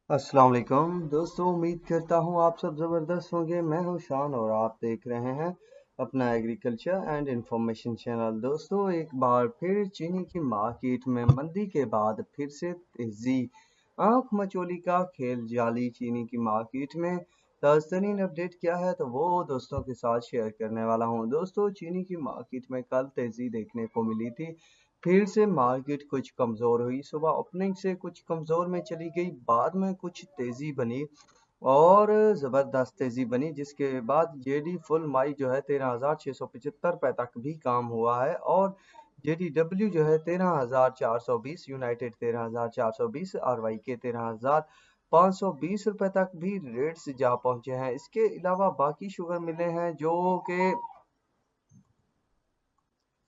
अस्सलाम वालेकुम दोस्तों, उम्मीद करता हूँ आप सब ज़बरदस्त होंगे। मैं हूँ शान और आप देख रहे हैं अपना एग्रीकल्चर एंड इंफॉर्मेशन चैनल। दोस्तों, एक बार फिर चीनी की मार्केट में मंदी के बाद फिर से तेज़ी, आंख मचोली का खेल जारी। चीनी की मार्केट में ताज़ातरीन अपडेट क्या है तो वो दोस्तों के साथ शेयर करने वाला हूँ। दोस्तों, चीनी की मार्केट में कल तेज़ी देखने को मिली थी। फिर से मार्केट कुछ कमज़ोर हुई। सुबह ओपनिंग से कुछ कमज़ोर में चली गई, बाद में कुछ तेज़ी बनी और ज़बरदस्त तेज़ी बनी, जिसके बाद जेडी फुल माई जो है 13,675 रुपये तक भी काम हुआ है और जेडीडब्ल्यू जो है 13,420, यूनाइटेड 13,420, आरवाई के 13,520 रुपये तक भी रेट्स जा पहुंचे हैं। इसके अलावा बाकी शुगर मिले हैं जो कि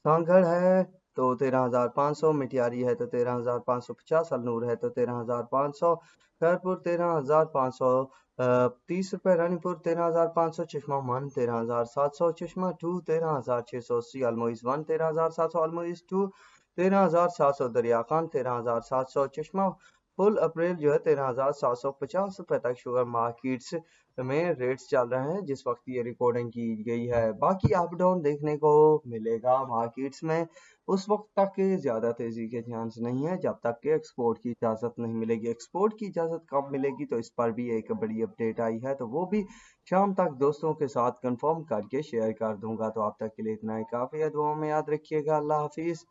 सांगड़ है तो 13,500, मिटियारी है तो 13,550, अलनूर है तो 13,500, खैरपुर 13,500 30 रुपये, रानीपुर 13,500, चश्मा वन 13,700, चश्मा टू 13,680, अलमोइस वन 13,700, अलमोइस टू 13,700, दरिया खान 13,700, चश्मा फुल अप्रैल जो है 13,750 रुपये तक शुगर मार्केट्स में रेट्स चल रहे हैं जिस वक्त ये रिकॉर्डिंग की गई है। बाकी अप डाउन देखने को मिलेगा मार्केट्स में, उस वक्त तक ज़्यादा तेज़ी के चांस नहीं है जब तक कि एक्सपोर्ट की इजाज़त नहीं मिलेगी। एक्सपोर्ट की इजाज़त कब मिलेगी तो इस पर भी एक बड़ी अपडेट आई है, तो वो भी शाम तक दोस्तों के साथ कंफर्म करके शेयर कर दूंगा। तो आप तक के लिए इतना ही काफ़ी है। दुआ में याद रखिएगा। अल्लाह हाफिज़।